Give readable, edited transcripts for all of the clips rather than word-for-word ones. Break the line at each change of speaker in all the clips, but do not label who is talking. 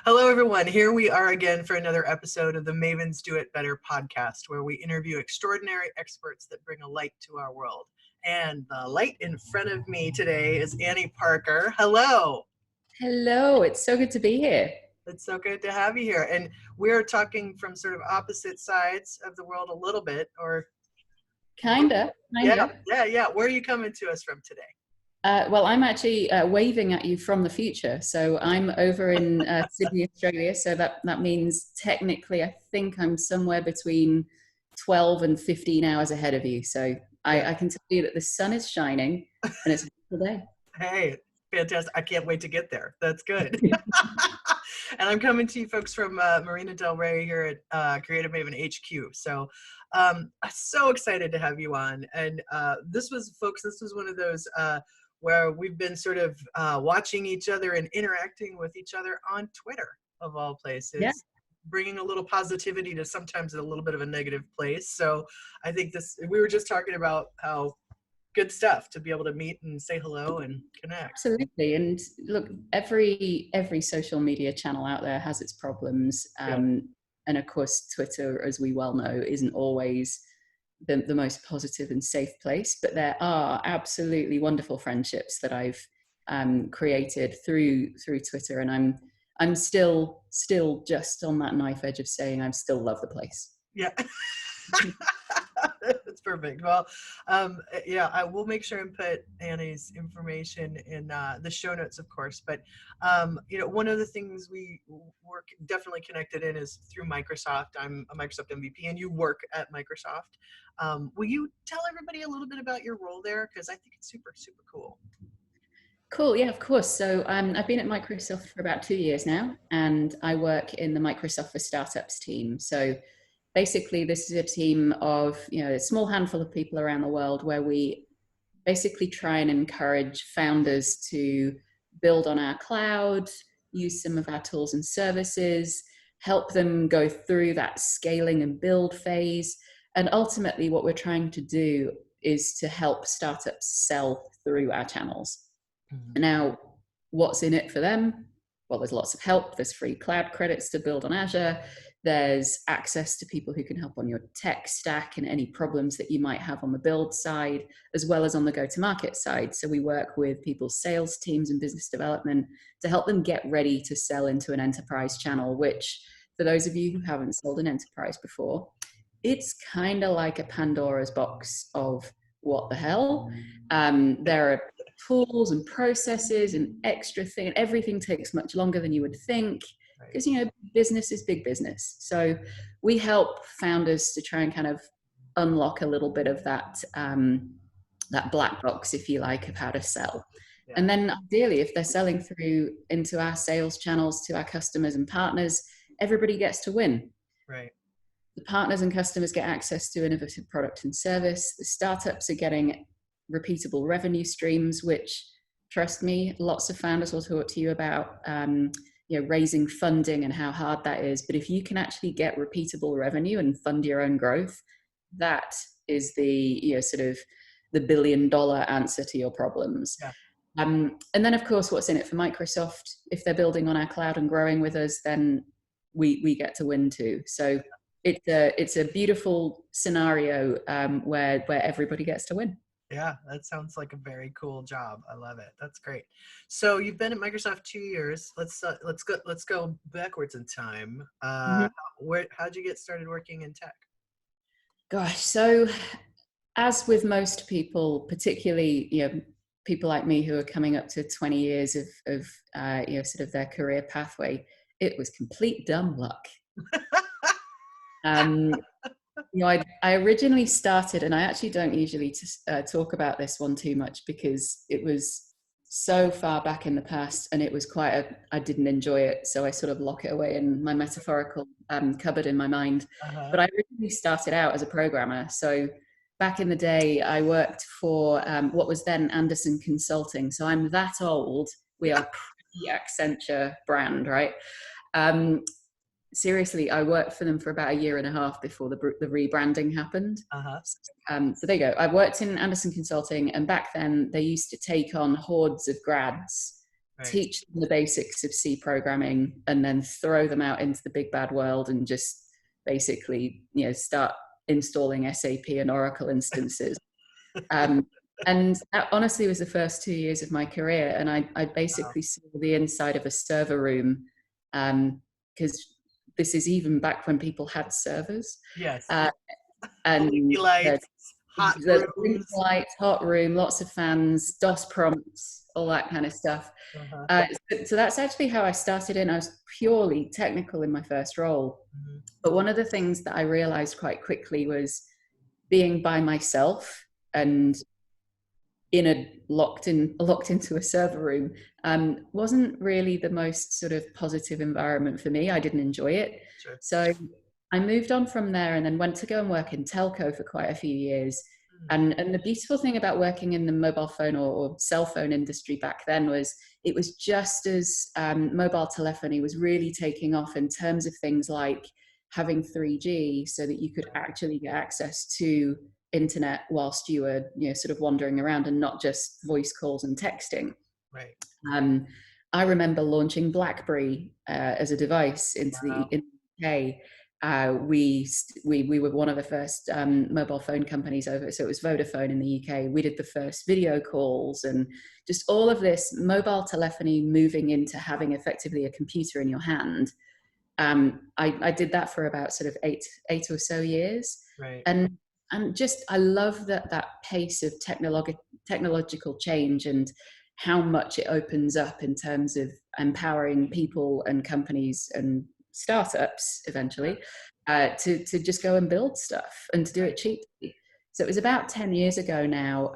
Hello, everyone. Here we are again for another episode of the Mavens Do It Better podcast, where we interview extraordinary experts that bring a light to our world. And the light in front of me today is Annie Parker. Hello.
Hello, it's so good to be here.
It's so good to have you here. And we're talking from sort of opposite sides of the world a little bit, or
Kinda.
Yeah. Where are you coming to us from today?
Well, I'm actually waving at you from the future. So I'm over in Sydney, Australia. So that means technically, I think I'm somewhere between 12 and 15 hours ahead of you. So I can tell you that the sun is shining and it's a beautiful day.
Hey, fantastic. I can't wait to get there. That's good. And I'm coming to you folks from Marina Del Rey here at Creative Maven HQ. So I'm so excited to have you on. And this was one of those where we've been sort of watching each other and interacting with each other on Twitter, of all places, bringing a little positivity to sometimes a little bit of a negative place. So I think we were just talking about how good stuff to be able to meet and say hello and connect.
Absolutely. And look, every social media channel out there has its problems. And of course, Twitter, as we well know, isn't always the most positive and safe place, but there are absolutely wonderful friendships that I've created through Twitter, and I'm still just on that knife edge of saying I still love the place.
Yeah. That's perfect. Well, I will make sure and put Annie's information in the show notes, of course. But one of the things we work definitely connected in is through Microsoft. I'm a Microsoft MVP, and you work at Microsoft. Will you tell everybody a little bit about your role there? Because I think it's super, super cool.
Cool. Yeah, of course. So I've been at Microsoft for about 2 years now, and I work in the Microsoft for Startups team. So basically, this is a team of, a small handful of people around the world where we basically try and encourage founders to build on our cloud, use some of our tools and services, help them go through that scaling and build phase. And ultimately, what we're trying to do is to help startups sell through our channels. Mm-hmm. Now, what's in it for them? Well, there's lots of help. There's free cloud credits to build on Azure. There's access to people who can help on your tech stack and any problems that you might have on the build side, as well as on the go-to-market side. So we work with people's sales teams and business development to help them get ready to sell into an enterprise channel, which, for those of you who haven't sold an enterprise before, it's kind of like a Pandora's box of what the hell. There are tools and processes and extra thing, and everything takes much longer than you would think, because business is big business. So we help founders to try and kind of unlock a little bit of that that black box, if you like, of how to sell. Yeah. And then ideally, if they're selling through into our sales channels to our customers and partners, everybody gets to win.
Right.
The partners and customers get access to innovative product and service. The startups are getting repeatable revenue streams, which, trust me, lots of founders will talk to you about raising funding and how hard that is. But if you can actually get repeatable revenue and fund your own growth, that is the sort of the $1 billion answer to your problems. Yeah. And then, of course, what's in it for Microsoft? If they're building on our cloud and growing with us, then we get to win too. So it's a beautiful scenario where everybody gets to win.
Yeah, that sounds like a very cool job. I love it. That's great. So you've been at Microsoft 2 years. Let's go backwards in time. How'd you get started working in tech?
Gosh, so as with most people, particularly people like me who are coming up to 20 years of sort of their career pathway, it was complete dumb luck. I originally started, and I actually don't usually talk about this one too much because it was so far back in the past, and it was I didn't enjoy it, so I sort of lock it away in my metaphorical cupboard in my mind. Uh-huh. But I originally started out as a programmer. So back in the day, I worked for what was then Anderson Consulting. So I'm that old. We are pre-Accenture brand, right? Seriously, I worked for them for about 1.5 years before the rebranding happened. Uh-huh. So there you go. I worked in Anderson Consulting, and back then they used to take on hordes of grads
Right.
teach them the basics of C programming, and then throw them out into the big bad world and just basically, start installing SAP and Oracle instances. And that honestly was the first 2 years of my career. And I
Wow.
basically saw the inside of a server room, because this is even back when people had servers.
Yes.
Uh, and
LED
the,
lights, hot
the blink
rooms.
lights, hot room, lots of fans, DOS prompts, all that kind of stuff.
Uh-huh.
So that's actually how I started in. I was purely technical in my first role.
Mhm.
But one of the things that I realized quite quickly was being by myself and locked into a server room wasn't really the most sort of positive environment for me. I didn't enjoy it.
Sure.
So I moved on from there and then went to go and work in telco for quite a few years.
Mm.
And the beautiful thing about working in the mobile phone or cell phone industry back then was it was just as mobile telephony was really taking off in terms of things like having 3G so that you could actually get access to internet whilst you were sort of wandering around and not just voice calls and texting.
Right.
um, I remember launching BlackBerry as a device into
Wow.
the UK. We were one of the first mobile phone companies over, so it was Vodafone in the UK. We did the first video calls and just all of this mobile telephony moving into having effectively a computer in your hand. I did that for about sort of eight or so years.
Right.
And just I love that pace of technological change and how much it opens up in terms of empowering people and companies and startups eventually to just go and build stuff and to do it cheaply. So it was about 10 years ago now.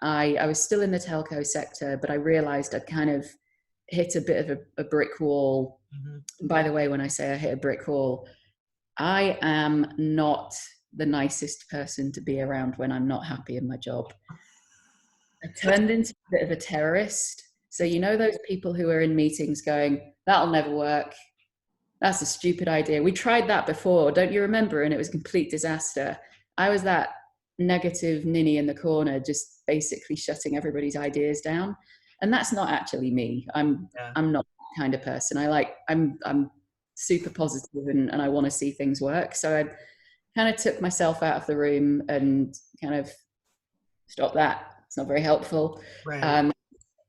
I was still in the telco sector, but I realized I'd kind of hit a bit of a brick wall.
Mm-hmm.
By the way, when I say I hit a brick wall, I am not the nicest person to be around when I'm not happy in my job. I turned into a bit of a terrorist. So, those people who are in meetings going, that'll never work. That's a stupid idea. We tried that before. Don't you remember? And it was a complete disaster. I was that negative ninny in the corner, just basically shutting everybody's ideas down. And that's not actually me.
Yeah.
I'm not that kind of person. I'm super positive and I want to see things work. So I kind of took myself out of the room and kind of stopped that. It's not very helpful.
Right.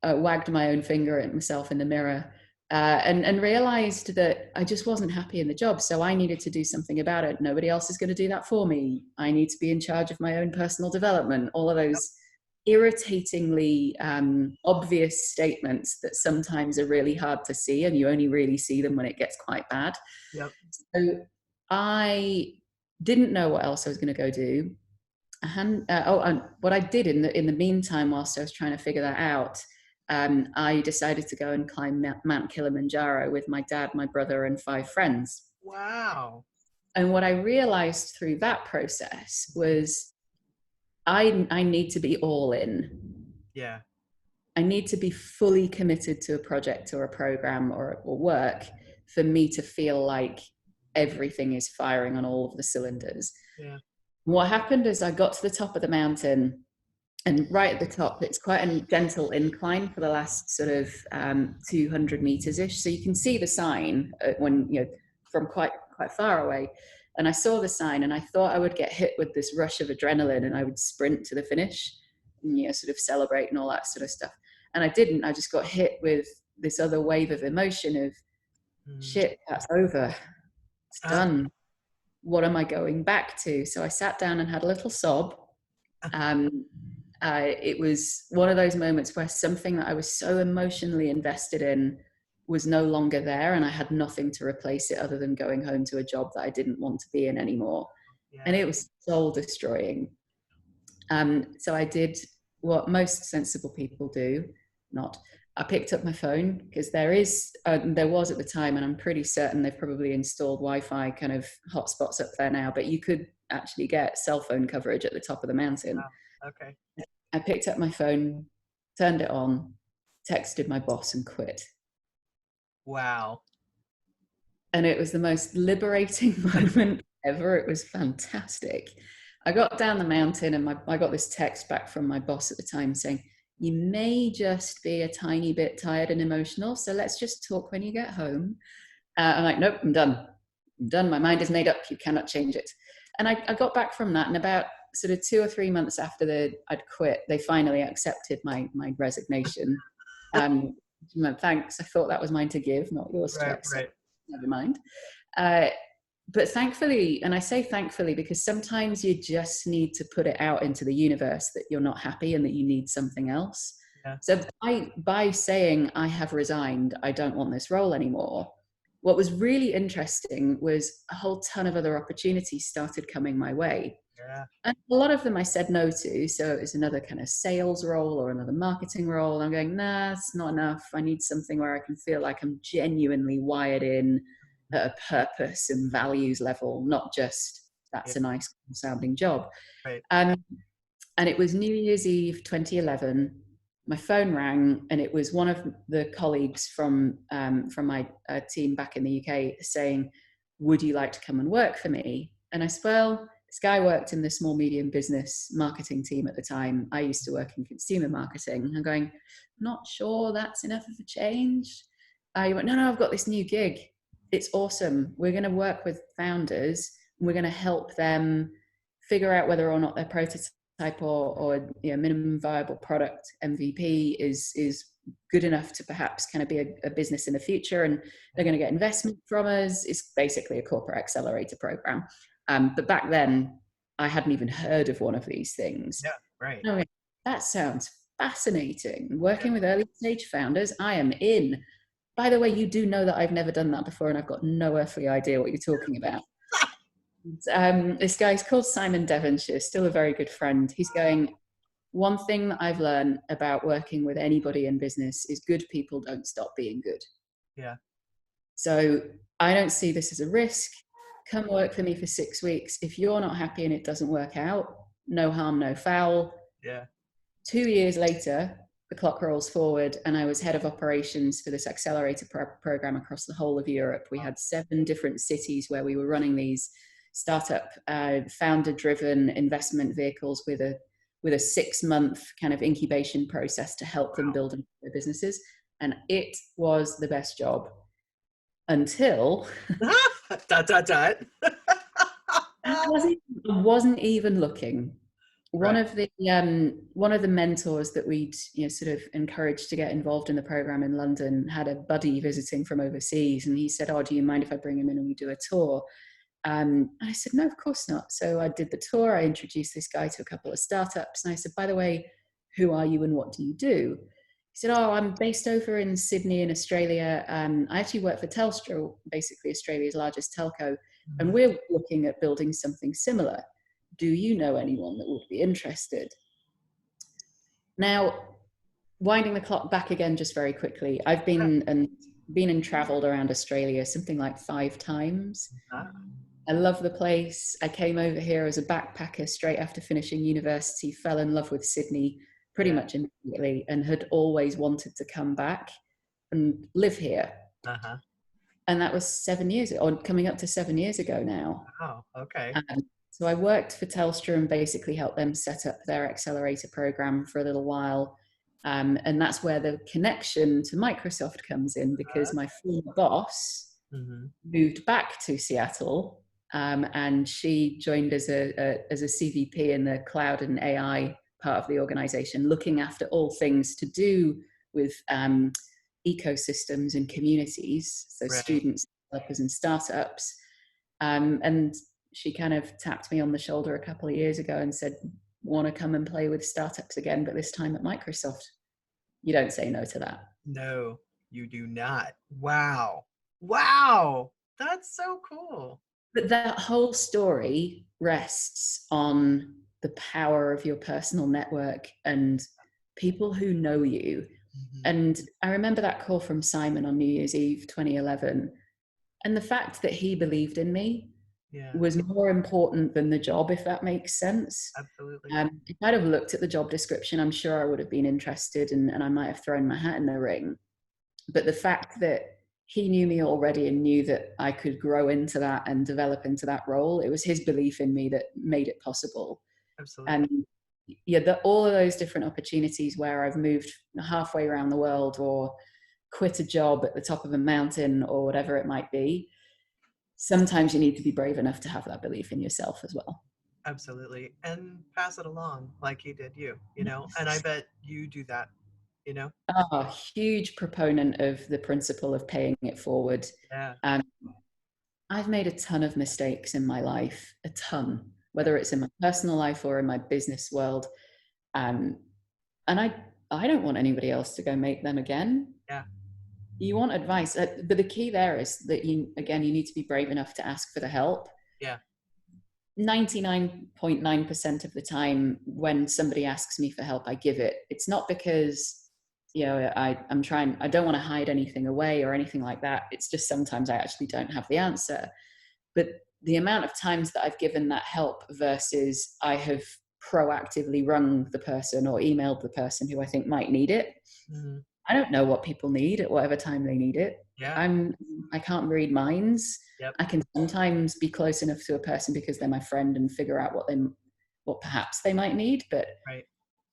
I wagged my own finger at myself in the mirror and realized that I just wasn't happy in the job. So I needed to do something about it. Nobody else is going to do that for me. I need to be in charge of my own personal development. All of those irritatingly obvious statements that sometimes are really hard to see, and you only really see them when it gets quite bad.
Yep.
So I didn't know what else I was going to go do. And what I did in the meantime, whilst I was trying to figure that out, I decided to go and climb Mount Kilimanjaro with my dad, my brother, and 5 friends.
Wow.
And what I realized through that process was I need to be all in.
Yeah.
I need to be fully committed to a project or a program or work for me to feel like everything is firing on all of the cylinders.
Yeah.
What happened is I got to the top of the mountain, and right at the top, it's quite a gentle incline for the last sort of 200 meters ish. So you can see the sign when from quite far away. And I saw the sign, and I thought I would get hit with this rush of adrenaline, and I would sprint to the finish, and sort of celebrate and all that sort of stuff. And I didn't. I just got hit with this other wave of emotion of shit. That's over. It's done. What am I going back to? So I sat down and had a little sob. It was one of those moments where something that I was so emotionally invested in was no longer there, and I had nothing to replace it other than going home to a job that I didn't want to be in anymore. Yeah. And it was soul destroying. So I did what most sensible people do, not. I picked up my phone because there was at the time, and I'm pretty certain they've probably installed Wi-Fi kind of hotspots up there now, but you could actually get cell phone coverage at the top of the mountain.
Oh, okay.
I picked up my phone, turned it on, texted my boss and quit.
Wow.
And it was the most liberating moment ever. It was fantastic. I got down the mountain and I got this text back from my boss at the time saying, You may just be a tiny bit tired and emotional. So let's just talk when you get home. I'm like, nope, I'm done. I'm done. My mind is made up. You cannot change it. And I got back from that. And about sort of 2 or 3 months after I'd quit, they finally accepted my resignation. Thanks. I thought that was mine to give, not yours to
Right,
accept.
right.
Never mind. But thankfully, and I say thankfully because sometimes you just need to put it out into the universe that you're not happy and that you need something else.
Yeah.
So by saying I have resigned, I don't want this role anymore, what was really interesting was a whole ton of other opportunities started coming my way.
Yeah.
And a lot of them I said no to. So it was another kind of sales role or another marketing role. And I'm going, nah, it's not enough. I need something where I can feel like I'm genuinely wired in at a purpose and values level, not just that's
Yeah.
a nice sounding job.
Right.
And it was New Year's Eve 2011. My phone rang, and it was one of the colleagues from my team back in the UK saying, "Would you like to come and work for me?" And I said, "Well, this guy worked in the small medium business marketing team at the time. I used to work in consumer marketing." I'm going, "Not sure that's enough of a change." He went, "No, I've got this new gig. It's awesome. We're going to work with founders. And we're going to help them figure out whether or not their prototype or minimum viable product MVP is good enough to perhaps kind of be a business in the future, and they're going to get investment from us." It's basically a corporate accelerator program. But back then, I hadn't even heard of one of these things.
Yeah, right.
I mean, that sounds fascinating. Working with early stage founders, I am in. By the way, you do know that I've never done that before, and I've got no earthly idea what you're talking about. This guy's called Simon Devonshire, still a very good friend. He's going, "One thing that I've learned about working with anybody in business is good people don't stop being good.
Yeah.
So I don't see this as a risk. Come work for me for 6 weeks. If you're not happy and it doesn't work out, no harm, no foul."
Yeah.
2 years later, the clock rolls forward, and I was head of operations for this accelerator program across the whole of Europe. We had 7 different cities where we were running these startup founder-driven investment vehicles with a 6-month kind of incubation process to help them build their businesses. And it was the best job until
dot, dot, dot.
I wasn't even looking. One
Right.
of the mentors that we'd sort of encouraged to get involved in the program in London had a buddy visiting from overseas, and he said, "Oh, do you mind if I bring him in and we do a tour?" And I said, "No, of course not." So I did the tour. I introduced this guy to a couple of startups, and I said, "By the way, who are you and what do you do?" He said, "Oh, I'm based over in Sydney in Australia. I actually work for Telstra, basically Australia's largest telco, and we're looking at building something similar. Do you know anyone that would be interested?" Now, winding the clock back again just very quickly, I've been and traveled around Australia something like 5 times. I love the place. I came over here as a backpacker straight after finishing university, fell in love with Sydney pretty much immediately, and had always wanted to come back and live here.
Uh-huh.
And that was 7 years, or coming up to 7 years ago now.
Oh, okay.
So I worked for Telstra and basically helped them set up their accelerator program for a little while. And that's where the connection to Microsoft comes in, because my former boss moved back to Seattle, and she joined as a CVP in the cloud and AI part of the organization, looking after all things to do with ecosystems and communities, so students, developers, and startups. And she kind of tapped me on the shoulder a couple of years ago and said, "Want to come and play with startups again, but this time at Microsoft?" You don't say no to that.
No, you do not. Wow. Wow. That's so cool.
But that whole story rests on the power of your personal network and people who know you. And I remember that call from Simon on New Year's Eve 2011. And the fact that he believed in me was more important than the job, if that makes sense.
Absolutely.
If I'd have looked at the job description, I'm sure I would have been interested, and I might have thrown my hat in the ring. But the fact that he knew me already and knew that I could grow into that and develop into that role, it was his belief in me that made it possible.
Absolutely.
And yeah, all of those different opportunities where I've moved halfway around the world or quit a job at the top of a mountain or whatever it might be, sometimes you need to be brave enough to have that belief in yourself as well.
Absolutely. And pass it along like he did you know, and I bet you do that, you know?
Oh, huge proponent of the principle of paying it forward.
Yeah.
Um, I've made a ton of mistakes in my life, a ton,
Yeah.
whether it's in my personal life or in my business world. Um, and I don't want anybody else to go make them again.
Yeah.
You want advice, but the key there is that you need to be brave enough to ask for the help.
Yeah.
99.9% of the time when somebody asks me for help, I give it. It's not because I don't want to hide anything away or anything like that. It's just sometimes I actually don't have the answer. But the amount of times that I've given that help versus I have proactively rung the person or emailed the person who I think might need it.
Mm-hmm.
I don't know what people need at whatever time they need it.
Yeah.
I can't read minds.
Yep.
I can sometimes be close enough to a person because they're my friend and figure out what perhaps they might need. But
Right.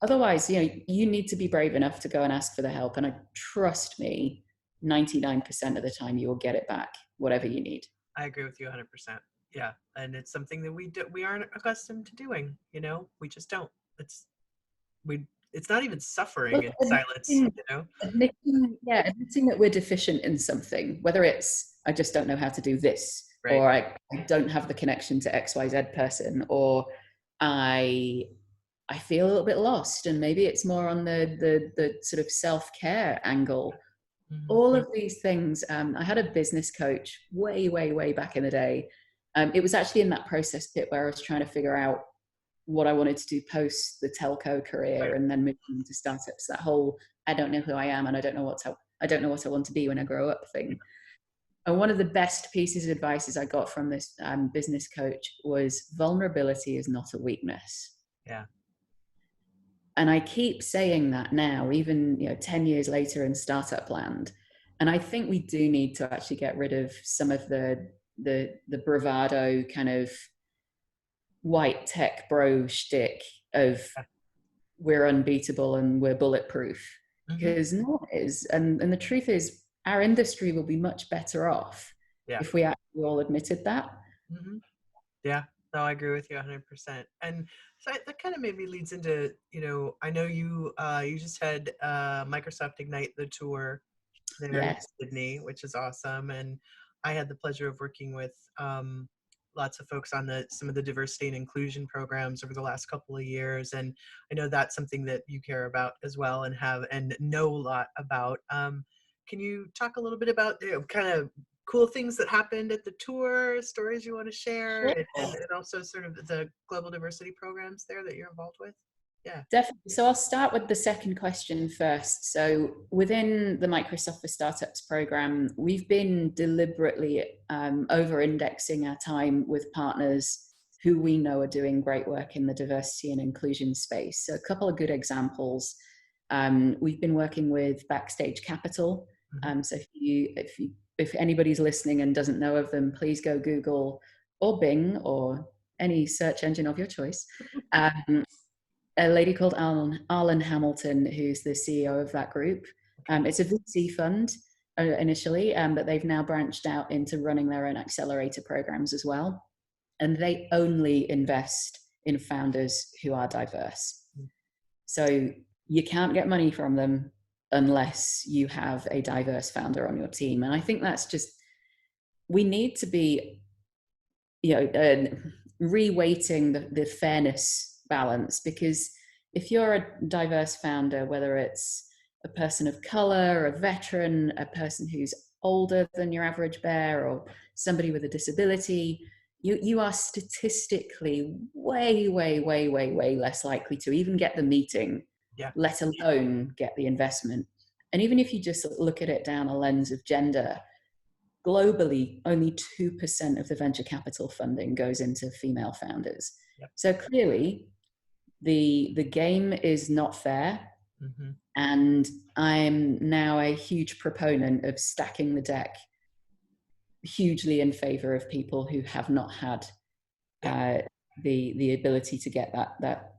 otherwise, you need to be brave enough to go and ask for the help. And I trust me, 99% of the time you will get it back, whatever you need.
I agree with you 100%. Yeah. And it's something that we aren't accustomed to doing, you know? We just don't. It's not even suffering
Well,
in silence, you know?
admitting that we're deficient in something, whether it's I just don't know how to do this,
Right.
or I don't have the connection to XYZ person, or I feel a little bit lost, and maybe it's more on the sort of self-care angle. All
Mm-hmm.
of these things. I had a business coach way back in the day. It was actually in that process bit where I was trying to figure out what I wanted to do post the telco career
Right.
and then moving into startups. That whole I don't know who I am and I don't know what I want to be when I grow up thing. And one of the best pieces of advice I got from this business coach was vulnerability is not a weakness.
Yeah.
And I keep saying that now, even 10 years later in startup land. And I think we do need to actually get rid of some of the bravado kind of white tech bro shtick of we're unbeatable and we're bulletproof,
Mm-hmm.
because no one is. And the truth is, our industry will be much better off
Yeah.
if we actually all admitted that.
Mm-hmm. Yeah. No, I agree with you 100%. And so that kind of maybe leads into, I know you just had Microsoft Ignite the tour there in
Yes.
Sydney, which is awesome. And I had the pleasure of working with lots of folks on some of the diversity and inclusion programs over the last couple of years. And I know that's something that you care about as well and know a lot about. Can you talk a little bit about kind of cool things that happened at the tour, stories you want to share,
Sure.
and also sort of the global diversity programs there that you're involved with? Yeah.
Definitely. So I'll start with the second question first. So within the Microsoft for Startups program, we've been deliberately over-indexing our time with partners who we know are doing great work in the diversity and inclusion space. So a couple of good examples. We've been working with Backstage Capital. So if anybody's listening and doesn't know of them, please go Google or Bing or any search engine of your choice. A lady called Arlen Hamilton, who's the CEO of that group. It's a VC fund initially, but they've now branched out into running their own accelerator programs as well. And they only invest in founders who are diverse. So you can't get money from them unless you have a diverse founder on your team. And I think that's just, we need to be, reweighting the fairness balance, because if you're a diverse founder, whether it's a person of color, a veteran, a person who's older than your average bear, or somebody with a disability, you are statistically way less likely to even get the meeting, let alone get the investment. And even if you just look at it down a lens of gender, globally, only 2% of the venture capital funding goes into female founders.
Yep.
So clearly, the game is not fair.
Mm-hmm.
And I'm now a huge proponent of stacking the deck hugely in favor of people who have not had the ability to get that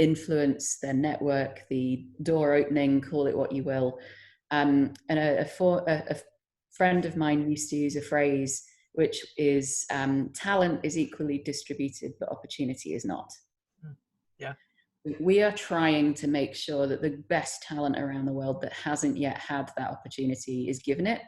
influence, their network, the door opening, call it what you will. And a friend of mine used to use a phrase, which is talent is equally distributed, but opportunity is not.
Yeah.
We are trying to make sure that the best talent around the world that hasn't yet had that opportunity is given it.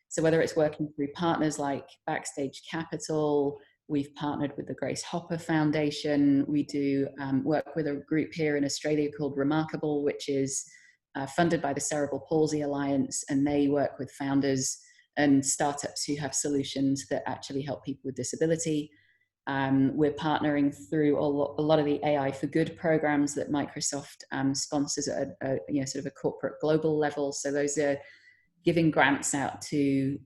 So whether it's working through partners like Backstage Capital, we've partnered with the Grace Hopper Foundation. We do work with a group here in Australia called Remarkable, which is funded by the Cerebral Palsy Alliance, and they work with founders and startups who have solutions that actually help people with disability. We're partnering through a lot of the AI for Good programs that Microsoft sponsors at sort of a corporate global level. So those are giving grants out to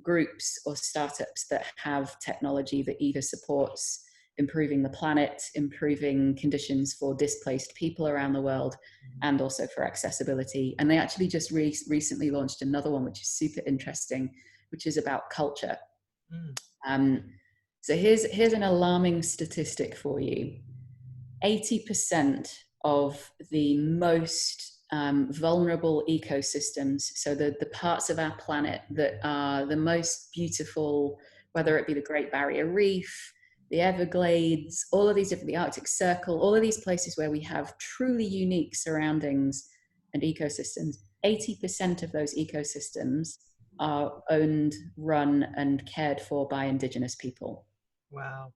groups or startups that have technology that either supports improving the planet, improving conditions for displaced people around the world, and also for accessibility. And they actually just recently launched another one, which is super interesting, which is about culture. So here's an alarming statistic for you. 80% of the most vulnerable ecosystems, so the parts of our planet that are the most beautiful, whether it be the Great Barrier Reef, the Everglades, all of these different, the Arctic Circle, all of these places where we have truly unique surroundings and ecosystems, 80% of those ecosystems are owned, run, and cared for by indigenous people.
Wow.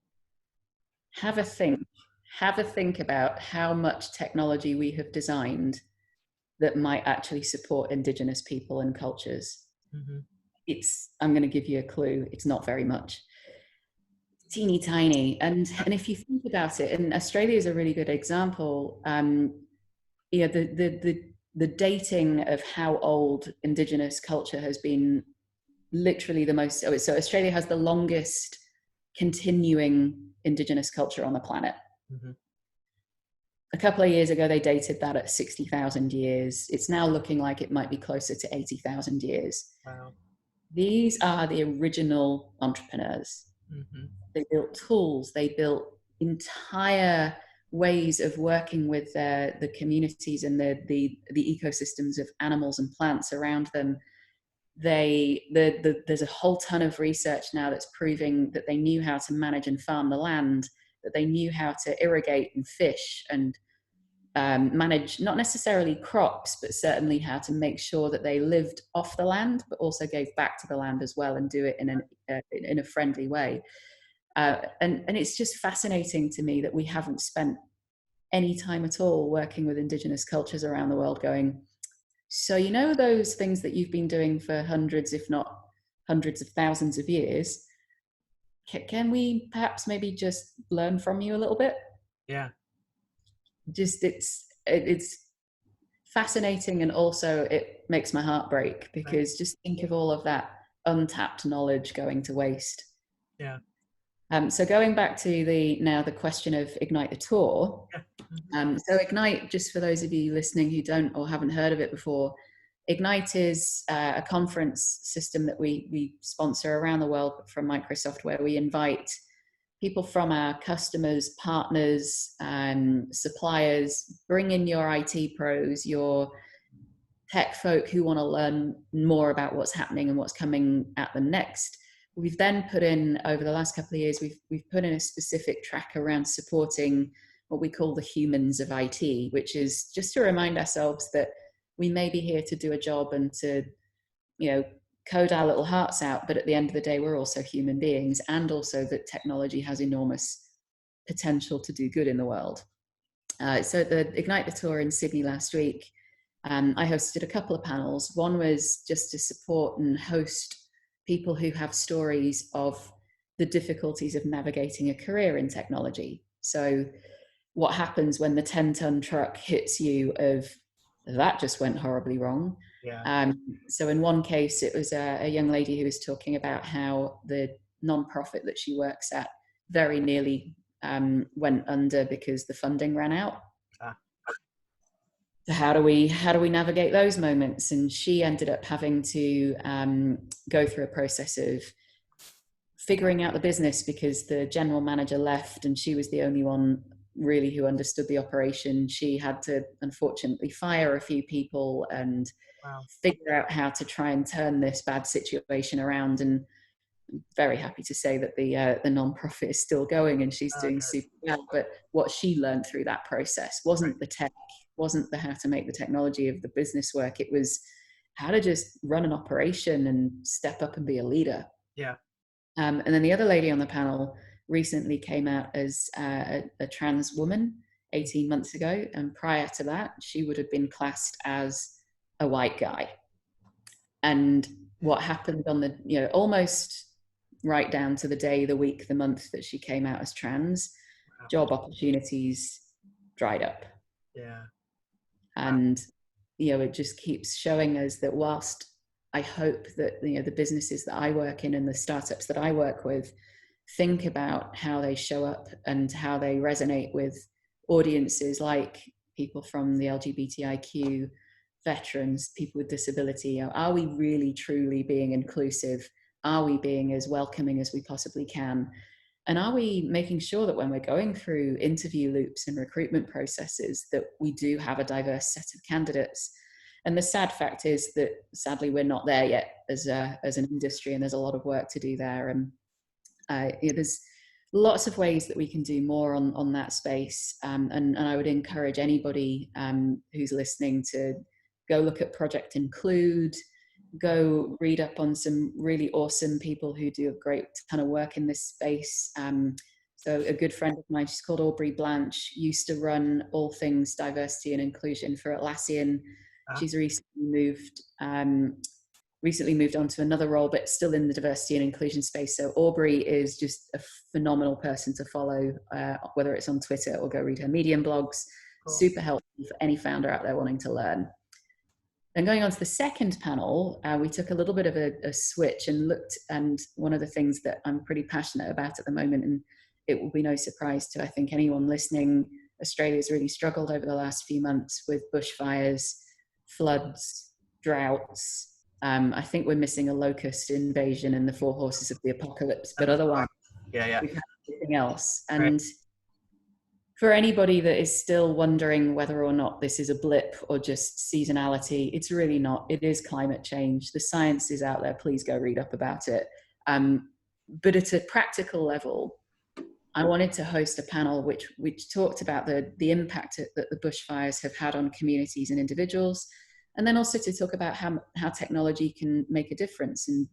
Have a think about how much technology we have designed that might actually support indigenous people and cultures. I'm going to give you a clue. It's not very much. It's teeny tiny. And if you think about it, and Australia is a really good example, the dating of how old indigenous culture has been literally the most. So Australia has the longest continuing indigenous culture on the planet. A couple of years ago, they dated that at 60,000 years. It's now looking like it might be closer to 80,000 years.
Wow.
These are the original entrepreneurs. They built tools. They built entire ways of working with the communities and the ecosystems of animals and plants around them. There's a whole ton of research now that's proving that they knew how to manage and farm the land, that they knew how to irrigate and fish and manage not necessarily crops, but certainly how to make sure that they lived off the land, but also gave back to the land as well, and do it in a friendly way. And it's just fascinating to me that we haven't spent any time at all working with indigenous cultures around the world going, so you know those things that you've been doing for hundreds, if not hundreds of thousands of years, can we perhaps maybe just learn from you a little bit?
Yeah.
Just it's fascinating, and also it makes my heart break, because just think of all of that untapped knowledge going to waste.
Yeah.
So going back to the question of Ignite the Tour. So Ignite, just for those of you listening who don't or haven't heard of it before, Ignite is a conference system that we sponsor around the world from Microsoft, where we invite people from our customers, partners, suppliers. Bring in your IT pros, your tech folk who want to learn more about what's happening and what's coming at them next. We've then put in, over the last couple of years, we've put in a specific track around supporting what we call the humans of IT, which is just to remind ourselves that we may be here to do a job and to, code our little hearts out, but at the end of the day, we're also human beings, and also that technology has enormous potential to do good in the world. So the Ignite the Tour in Sydney last week, I hosted a couple of panels. One was just to support and host people who have stories of the difficulties of navigating a career in technology. So what happens when the 10-ton truck hits you of, that just went horribly wrong.
Yeah.
So in one case, it was a young lady who was talking about how the nonprofit that she works at very nearly went under because the funding ran out. So how do we navigate those moments? And she ended up having to go through a process of figuring out the business, because the general manager left and she was the only one really who understood the operation. She had to unfortunately fire a few people and
Wow.
figure out how to try and turn this bad situation around. And I'm very happy to say that the nonprofit is still going and she's doing
Good.
super well. But what she learned through that process wasn't the tech, wasn't the how to make the technology of the business work. It was how to just run an operation and step up and be a leader.
Yeah.
And then the other lady on the panel recently came out as a trans woman 18 months ago. And prior to that, she would have been classed as a white guy. And what happened on the, almost right down to the day, the week, the month that she came out as trans, job opportunities dried up.
Yeah.
And, it just keeps showing us that whilst I hope that, the businesses that I work in and the startups that I work with think about how they show up and how they resonate with audiences like people from the LGBTIQ, veterans, people with disability. Are we really truly being inclusive? Are we being as welcoming as we possibly can? And are we making sure that when we're going through interview loops and recruitment processes that we do have a diverse set of candidates? And the sad fact is that sadly we're not there yet as an industry, and there's a lot of work to do there. And there's lots of ways that we can do more on that space. And I would encourage anybody who's listening to go look at Project Include, go read up on some really awesome people who do a great ton of work in this space. So a good friend of mine, she's called Aubrey Blanche, used to run all things diversity and inclusion for Atlassian. She's recently moved on to another role, but still in the diversity and inclusion space. So Aubrey is just a phenomenal person to follow, whether it's on Twitter or go read her Medium blogs. Cool. Super helpful for any founder out there wanting to learn. And going on to the second panel, we took a little bit of a switch and looked, and one of the things that I'm pretty passionate about at the moment, and it will be no surprise to, I think, anyone listening, Australia's really struggled over the last few months with bushfires, floods, droughts. I think we're missing a locust invasion and the four horses of the apocalypse, but otherwise, we've had everything else. And for anybody that is still wondering whether or not this is a blip or just seasonality, it's really not. It is climate change. The science is out there. Please go read up about it. But at a practical level, I wanted to host a panel which talked about the impact that the bushfires have had on communities and individuals, and then also to talk about how technology can make a difference and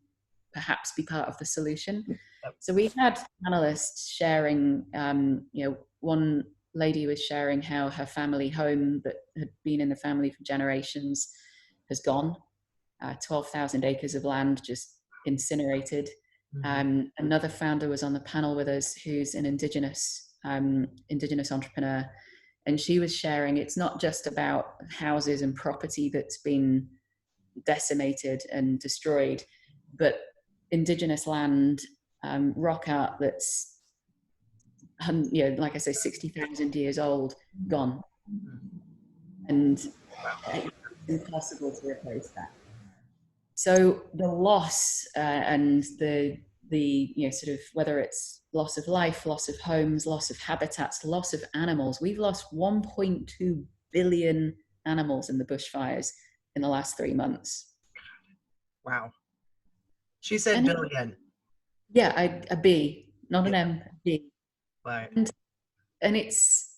perhaps be part of the solution. So we had panelists sharing, one lady was sharing how her family home that had been in the family for generations has gone, 12,000 acres of land just incinerated. Another founder was on the panel with us who's an indigenous entrepreneur, and she was sharing it's not just about houses and property that's been decimated and destroyed, but indigenous land, rock art that's like I say, 60,000 years old, gone. And it's impossible to replace that. So the loss and the sort of, whether it's loss of life, loss of homes, loss of habitats, loss of animals, we've lost 1.2 billion animals in the bushfires in the last 3 months.
Wow. She said billion.
Yeah, a B, not an M, a B.
Right.
And it's,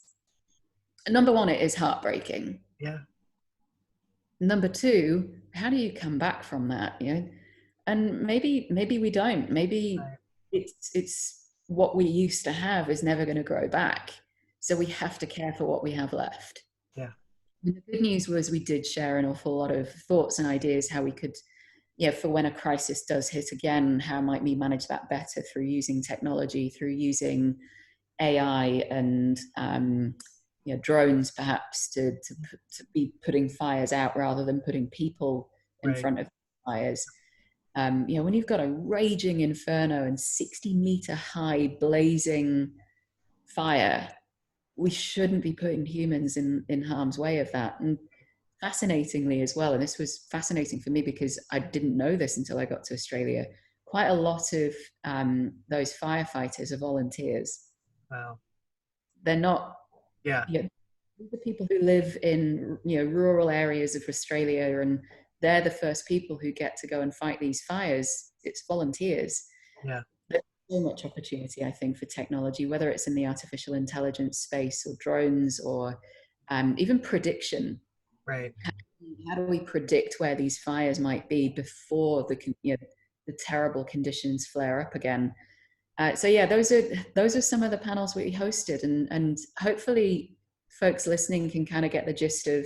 number one, it is heartbreaking.
Yeah.
Number two, how do you come back from that? And maybe we don't. Maybe it's what we used to have is never going to grow back. So we have to care for what we have left.
Yeah.
And the good news was we did share an awful lot of thoughts and ideas how we could, for when a crisis does hit again, how might we manage that better through using technology, through using AI and drones perhaps to be putting fires out rather than putting people in front of fires. When you've got a raging inferno and 60-meter high blazing fire, we shouldn't be putting humans in harm's way of that. And fascinatingly as well, and this was fascinating for me because I didn't know this until I got to Australia, quite a lot of those firefighters are volunteers.
Wow.
They're not
Yeah.
You know, the people who live in, you know, rural areas of Australia, and they're the first people who get to go and fight these fires. It's volunteers.
Yeah.
There's so much opportunity, I think, for technology, whether it's in the artificial intelligence space or drones or even prediction.
Right.
How do we predict where these fires might be before the terrible conditions flare up again? So yeah, those are some of the panels we hosted, and hopefully folks listening can kind of get the gist of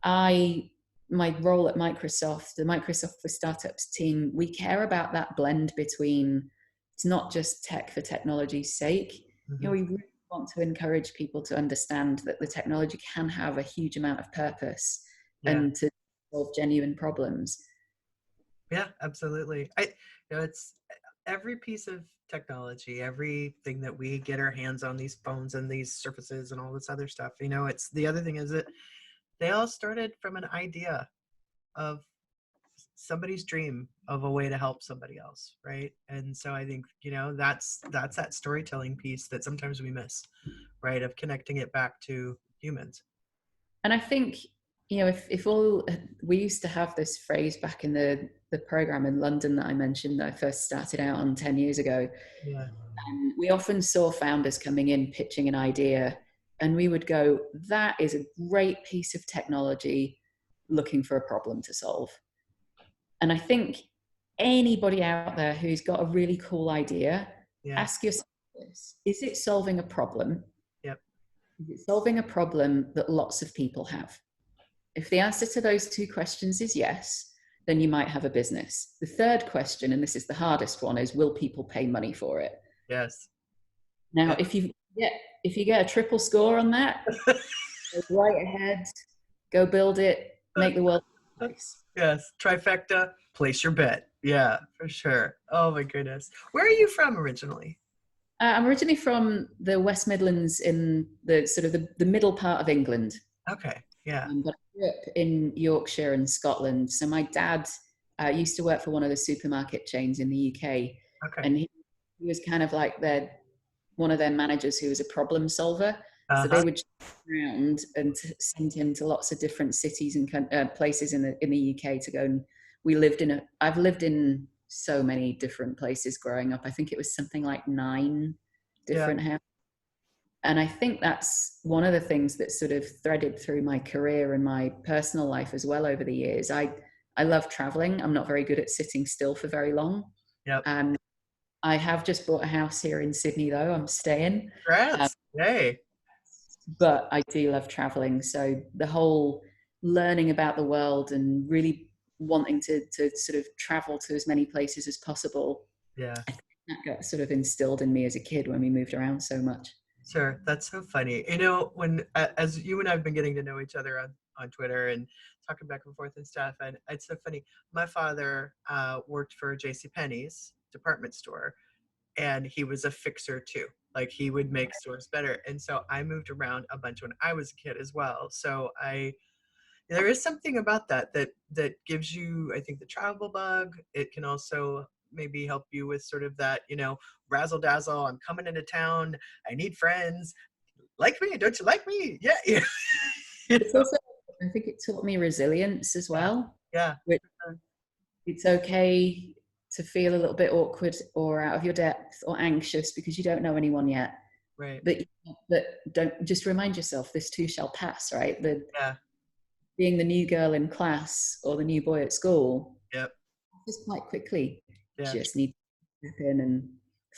my role at Microsoft, the Microsoft for Startups team. We care about that blend between, it's not just tech for technology's sake. You know,
Hmm.
we really want to encourage people to understand that the technology can have a huge amount of purpose
Yeah.
and to solve genuine problems.
Yeah, absolutely. It's every piece of technology, everything that we get our hands on, these phones and these surfaces and all this other stuff. It's the other thing is that they all started from an idea of somebody's dream of a way to help somebody else, right? And so I think, that's that storytelling piece that sometimes we miss, right? Of connecting it back to humans.
And I think, you know, if all, we used to have this phrase back in the program in London that I mentioned that I first started out on 10 years ago.
Yeah.
We often saw founders coming in pitching an idea, and we would go, that is a great piece of technology looking for a problem to solve. And I think anybody out there who's got a really cool idea,
Yeah.
ask yourself this: is it solving a problem?
Yep.
Is it solving a problem that lots of people have? If the answer to those two questions is yes, then you might have a business. The third question, and this is the hardest one, is will people pay money for it?
Yes.
Now,
Yeah.
if you get a triple score on that, go right ahead, go build it, make the world a place.
Yes. Trifecta, place your bet. Yeah, for sure. Oh my goodness. Where are you from originally?
I'm originally from the West Midlands in the sort of the middle part of England,
Okay. Yeah.
but I grew up in Yorkshire and Scotland. So my dad used to work for one of the supermarket chains in the UK,
Okay.
and he was kind of like one of their managers who was a problem solver. So
Uh-huh.
they would around and send him to lots of different cities and places in the UK to go. And I've lived in so many different places growing up. I think it was something like 9
Yeah.
different houses. And I think that's one of the things that sort of threaded through my career and my personal life as well over the years. I love traveling. I'm not very good at sitting still for very long.
Yep.
Um, I have just bought a house here in Sydney, though. I'm staying. Um,
Congrats. Yay.
but I do love traveling. So the whole learning about the world and really wanting to sort of travel to as many places as possible,
Yeah.
I think that got sort of instilled in me as a kid when we moved around so much.
Sure. That's so funny. When as you and I've been getting to know each other on Twitter and talking back and forth and stuff, and it's so funny. My father worked for J.C. Penney's department store, and he was a fixer too. Like he would make stores better. And so I moved around a bunch when I was a kid as well. So there is something about that gives you, I think, the travel bug. It can also maybe help you with sort of that, razzle dazzle. I'm coming into town. I need friends. Like me? Don't you like me? Yeah. Yeah. You
It's
know?
also, I think it taught me resilience as
Yeah.
well.
Yeah.
Which it's okay to feel a little bit awkward or out of your depth or anxious because you don't know anyone yet.
Right.
But don't just remind yourself this too shall pass, right?
Yeah.
Being the new girl in class or the new boy at school
Yep.
just quite quickly. You
Yeah.
just need to step in and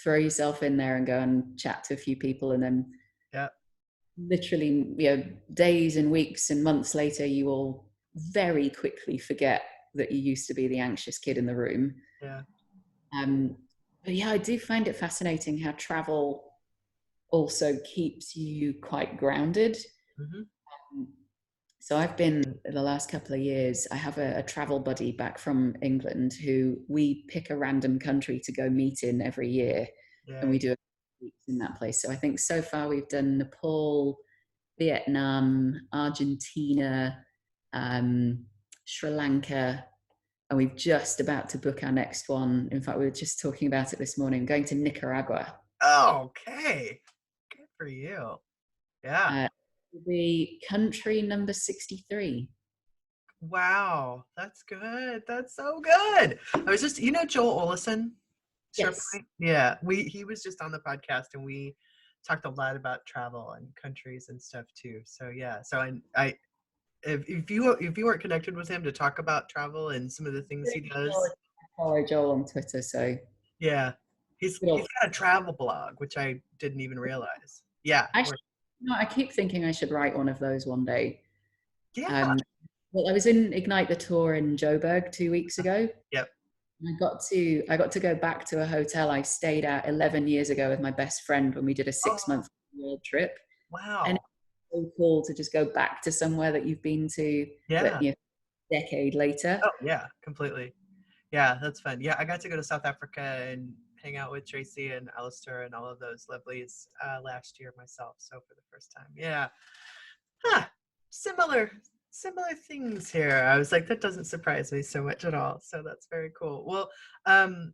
throw yourself in there and go and chat to a few people, and then
Yeah.
literally, days and weeks and months later, you will very quickly forget that you used to be the anxious kid in the room.
Yeah.
Um, but yeah, I do find it fascinating how travel also keeps you quite grounded.
Hmm.
Um, So I've been the last couple of years, I have a travel buddy back from England who we pick a random country to go meet in every year. And we
Yay.
do weeks in that place. So I think so far we've done Nepal, Vietnam, Argentina, Sri Lanka, and we've just about to book our next one. In fact, we were just talking about it this morning, going to Nicaragua.
Okay. Good for you. Yeah.
The country number 63.
Wow. That's good. That's so good. I was just, Joel Olison?
Yes.
SharePoint? Yeah. He was just on the podcast and we talked a lot about travel and countries and stuff too. So yeah. So I if you weren't connected with him to talk about travel and some of the things he does,
I follow Joel on Twitter, so
yeah. He's got a travel blog, which I didn't even realize. Yeah.
actually, I keep thinking I should write one of those one day.
Yeah.
Well, I was in Ignite the Tour in Joburg 2 weeks ago.
Yep.
I got to go back to a hotel I stayed at 11 years ago with my best friend when we did a
Oh,
6-month world trip. And
wow.
it's so cool to just go back to somewhere that you've been to,
Yeah.
but a decade later.
Oh, yeah, completely. Yeah, that's fun. Yeah, I got to go to South Africa and hang out with Tracy and Alistair and all of those lovelies last year myself. So for the first time, yeah. Huh. Similar things here. I was like, that doesn't surprise me so much at all. So that's very cool. Well, I'm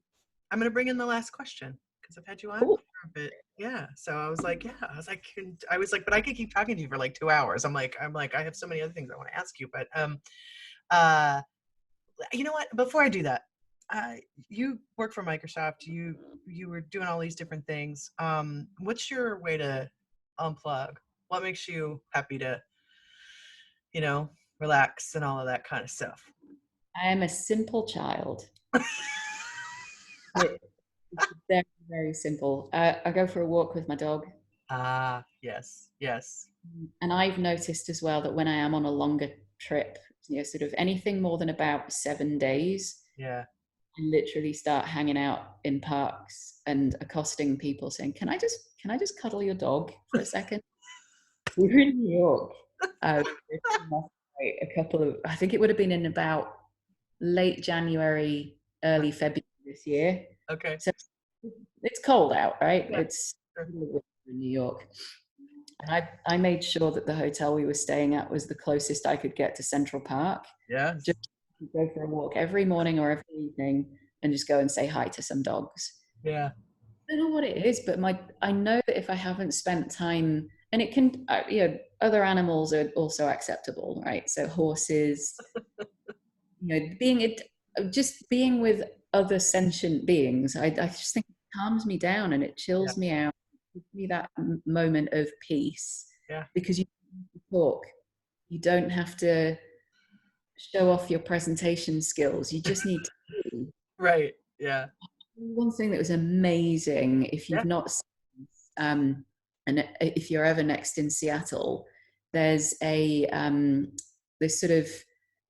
gonna bring in the last question because I've had you on
Cool.
for a bit. Yeah. So I was like, but I could keep talking to you for like 2 hours. I'm like, I have so many other things I want to ask you, but uh you know what? Before I do that, you work for Microsoft. You were doing all these different things. What's your way to unplug? What makes you happy to, you know, relax and all of that kind of stuff?
I am a simple child. It's very, very simple. I go for a walk with my dog.
Ah, yes, yes,
And I've noticed as well that when I am on a longer trip, sort of anything more than about 7 days,
yeah.
I literally start hanging out in parks and accosting people saying, can I just cuddle your dog for a second? We were in New York. A couple of, I think it would have been in about late January, early February this year.
Okay.
So it's cold out, right?
Yeah.
It's
Sure.
in New York. And I made sure that the hotel we were staying at was the closest I could get to Central Park.
Yes.
Just go for a walk every morning or every evening and just go and say hi to some dogs.
Yeah.
I don't know what it is, but I know that if I haven't spent time, and it can, other animals are also acceptable, right? So horses, just being with other sentient beings, I just think it calms me down and it
Yeah.
chills me out, gives me that moment of peace
Yeah.
because you talk, you don't have to show off your presentation skills. You just need to do.
Right. Yeah.
One thing that was amazing, if
Yeah.
you've not seen, and if you're ever next in Seattle, there's this sort of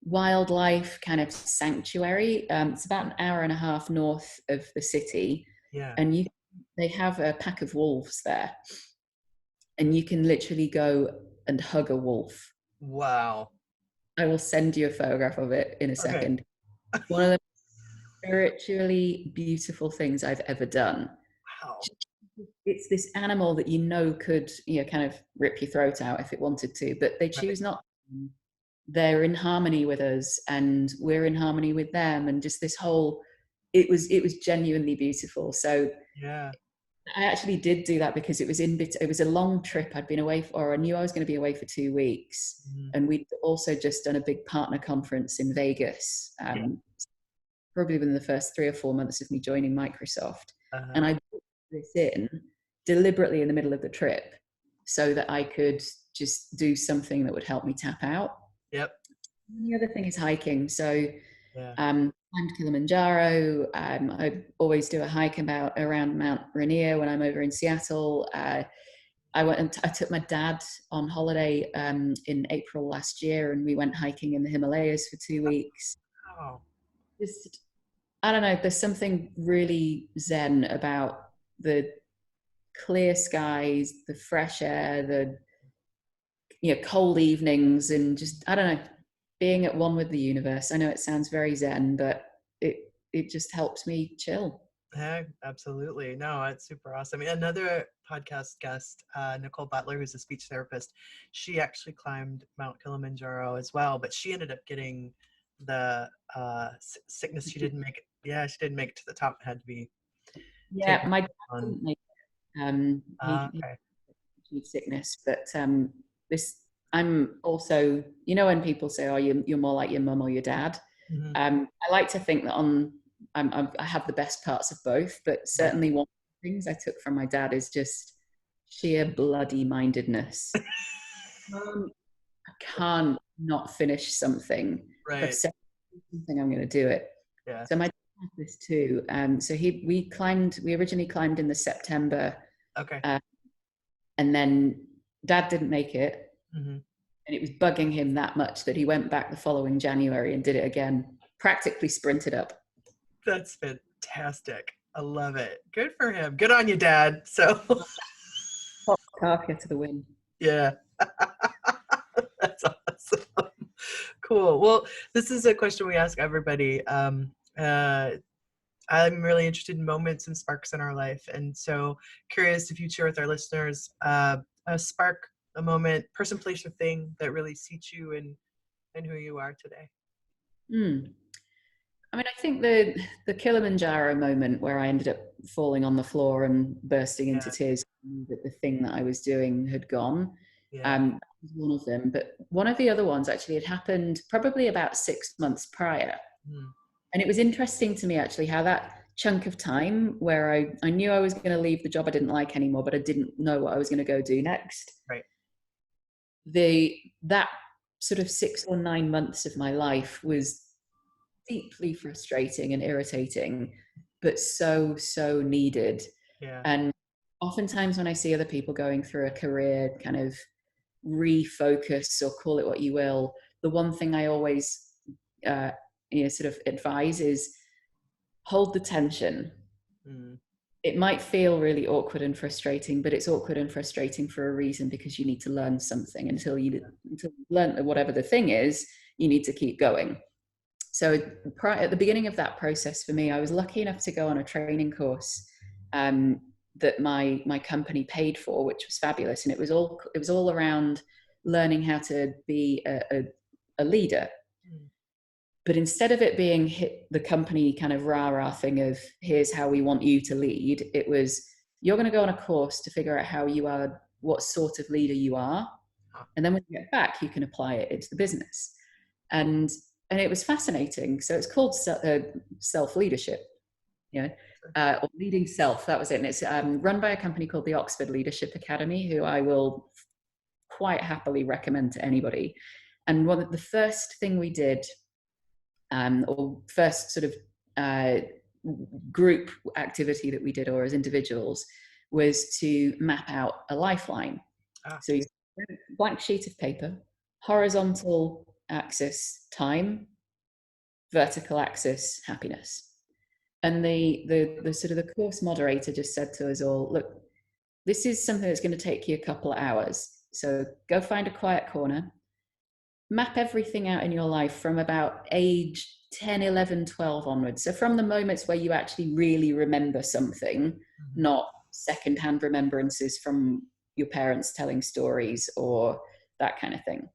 wildlife kind of sanctuary. It's about an hour and a half north of the city,
Yeah.
and they have a pack of wolves there, and you can literally go and hug a wolf.
Wow.
I will send you a photograph of it in a
Okay.
second. One of the spiritually beautiful things I've ever done.
Wow.
It's this animal that could kind of rip your throat out if it wanted to, but they
Right.
choose not. They're in harmony with us and we're in harmony with them, and just this whole it was genuinely beautiful. So
Yeah.
I actually did do that because it was a long trip. I'd been away or I knew I was going to be away for 2 weeks,
Mhm.
and we'd also just done a big partner conference in Vegas,
Yeah.
probably within the first 3 or 4 months of me joining Microsoft.
Uh-huh.
And I booked this in deliberately in the middle of the trip so that I could just do something that would help me tap out.
Yep.
The other thing is hiking. So
Yeah.
climbed Kilimanjaro. I always do a hike around Mount Rainier when I'm over in Seattle. I went and I took my dad on holiday in April last year, and we went hiking in the Himalayas for 2 weeks.
Oh.
Just, I don't know, there's something really zen about the clear skies, the fresh air, the cold evenings, and just, I don't know, being at one with the universe. I know it sounds very zen, but it just helps me chill.
Yeah, absolutely. No, it's super awesome. Another podcast guest, Nicole Butler, who's a speech therapist, she actually climbed Mount Kilimanjaro as well, but she ended up getting the sickness. She didn't make it. Yeah, she didn't make it to the top. It had to be
Yeah,
taken
my dad
on.
didn't make it.
Okay.
achieve sickness, but this, I'm also, you know, when people say, oh, you're more like your mum or your dad.
Mm-hmm.
I like to think that I have the best parts of both, but
Right.
certainly one of the things I took from my dad is just sheer bloody mindedness. I can't not finish something. If I've
Right.
said something, I'm going to do it.
Yeah.
So my dad had this too. So we originally climbed in the September,
Okay.
and then dad didn't make it.
Mm-hmm.
And it was bugging him that much that he went back the following January and did it again, practically sprinted up.
That's fantastic. I love it. Good for him. Good on you, Dad. So,
Top Parker to the win.
yeah. That's awesome. Cool. Well, this is a question we ask everybody. I'm really interested in moments and sparks in our life. And so curious if you'd share with our listeners a spark, a moment, person, place, or thing that really seats you and who you are today.
I mean, I think the Kilimanjaro moment where I ended up falling on the floor and bursting into
Yeah.
tears that the thing that I was doing had gone.
Yeah.
That was one of them. But one of the other ones actually had happened probably about 6 months prior.
Mm.
And it was interesting to me actually how that chunk of time where I knew I was going to leave the job I didn't like anymore, but I didn't know what I was going to go do next.
Right.
That sort of 6 or 9 months of my life was deeply frustrating and irritating, but so needed.
Yeah.
And oftentimes when I see other people going through a career kind of refocus, or call it what you will, the one thing I always sort of advise is hold the tension.
Mm.
It might feel really awkward and frustrating, but it's awkward and frustrating for a reason, because you need to learn something. Until you learn whatever the thing is, you need to keep going. So at the beginning of that process for me, I was lucky enough to go on a training course that my company paid for, which was fabulous, and it was all around learning how to be a leader.
Mm.
But instead of it being the company kind of rah-rah thing of here's how we want you to lead, it was you're going to go on a course to figure out how you are, what sort of leader you are, and then when you get back, you can apply it into the business. And it was fascinating. So it's called self-leadership, or leading self. That was it. And it's run by a company called the Oxford Leadership Academy, who I will quite happily recommend to anybody. And the first thing we did, or first sort of group activity that we did, or as individuals, was to map out a lifeline. So you blank sheet of paper, horizontal axis time, vertical axis happiness. And the sort of the course moderator just said to us all, look, this is something that's going to take you a couple of hours. So go find a quiet corner, map everything out in your life from about age 10, 11, 12 onwards. So from the moments where you actually really remember something, mm-hmm. not secondhand remembrances from your parents telling stories or that kind of thing.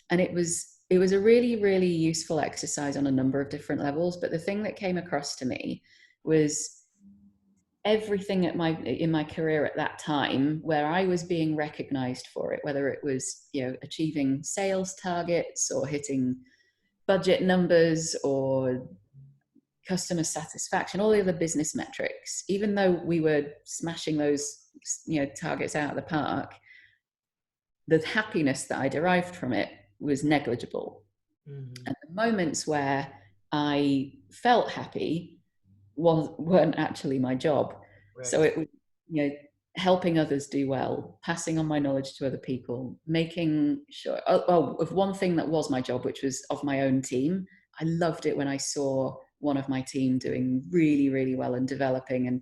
And it was a really, really useful exercise on a number of different levels. But the thing that came across to me was everything in my career at that time where I was being recognized for it, whether it was, achieving sales targets or hitting budget numbers or customer satisfaction, all the other business metrics, even though we were smashing those, targets out of the park, the happiness that I derived from it was negligible. Mm-hmm. And the moments where I felt happy weren't actually my job. Right. So it was, helping others do well, passing on my knowledge to other people, making sure, of one thing that was my job, which was of my own team. I loved it when I saw one of my team doing really, really well and developing, and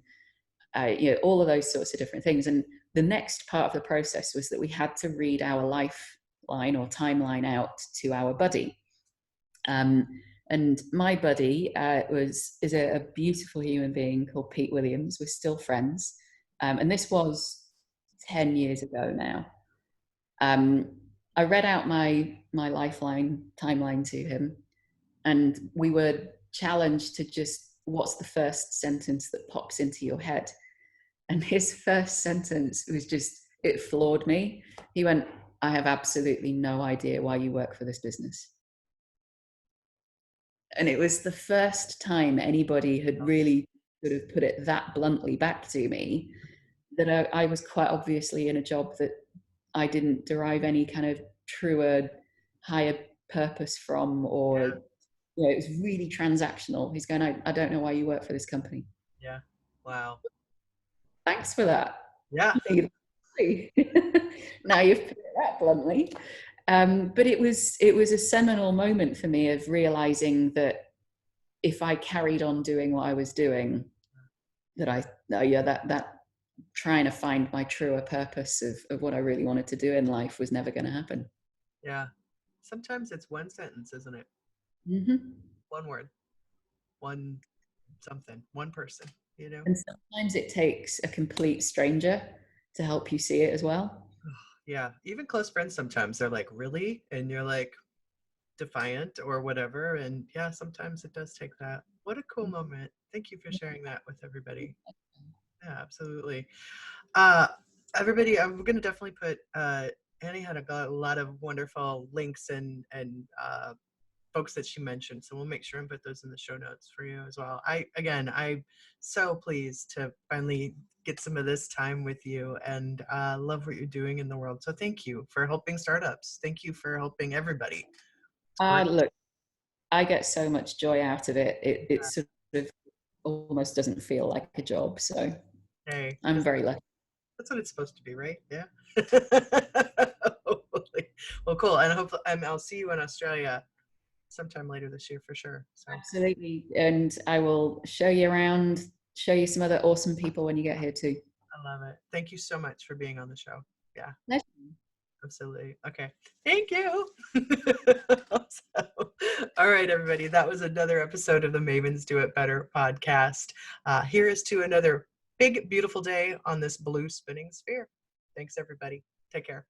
all of those sorts of different things. And the next part of the process was that we had to read our lifeline or timeline out to our buddy. And my buddy is a beautiful human being called Pete Williams. We're still friends. And this was 10 years ago now. I read out my lifeline timeline to him, and we were challenged to just, what's the first sentence that pops into your head? And his first sentence was just, It floored me. He went, I have absolutely no idea why you work for this business. And it was the first time anybody had really sort of put it that bluntly back to me, that I was quite obviously in a job that I didn't derive any kind of truer, higher purpose from, or, it was really transactional. He's going, I don't know why you work for this company.
Yeah. Wow.
Thanks for that.
Yeah.
Now you've put it that bluntly. But it was a seminal moment for me of realizing that if I carried on doing what I was doing, that trying to find my truer purpose of what I really wanted to do in life was never going to happen.
Yeah. Sometimes it's one sentence, isn't it?
Mm-hmm.
One word, one something, one person, you know?
And sometimes it takes a complete stranger to help you see it as well.
Yeah. Even close friends sometimes they're like, really? And you're like defiant or whatever. And yeah, sometimes it does take that. What a cool moment. Thank you for sharing that with everybody. Yeah, absolutely. Uh, everybody, I'm going to definitely put, Annie had a lot of wonderful links and folks that she mentioned. So we'll make sure and put those in the show notes for you as well. I'm so pleased to finally get some of this time with you and love what you're doing in the world. So thank you for helping startups. Thank you for helping everybody.
Look, I get so much joy out of it. It sort of almost doesn't feel like a job. So
Hey,
I'm very lucky.
that's what it's supposed to be, right? Yeah. Well, cool. And I'll see you in Australia sometime later this year for sure. So
Absolutely. And I will show you around, show you some other awesome people when you get here too.
I love it. Thank you so much for being on the show. Yeah.
Nice.
Absolutely. Okay. Thank you. All right, everybody. That was another episode of the Mavens Do It Better podcast. Here is to another big, beautiful day on this blue spinning sphere. Thanks, everybody. Take care.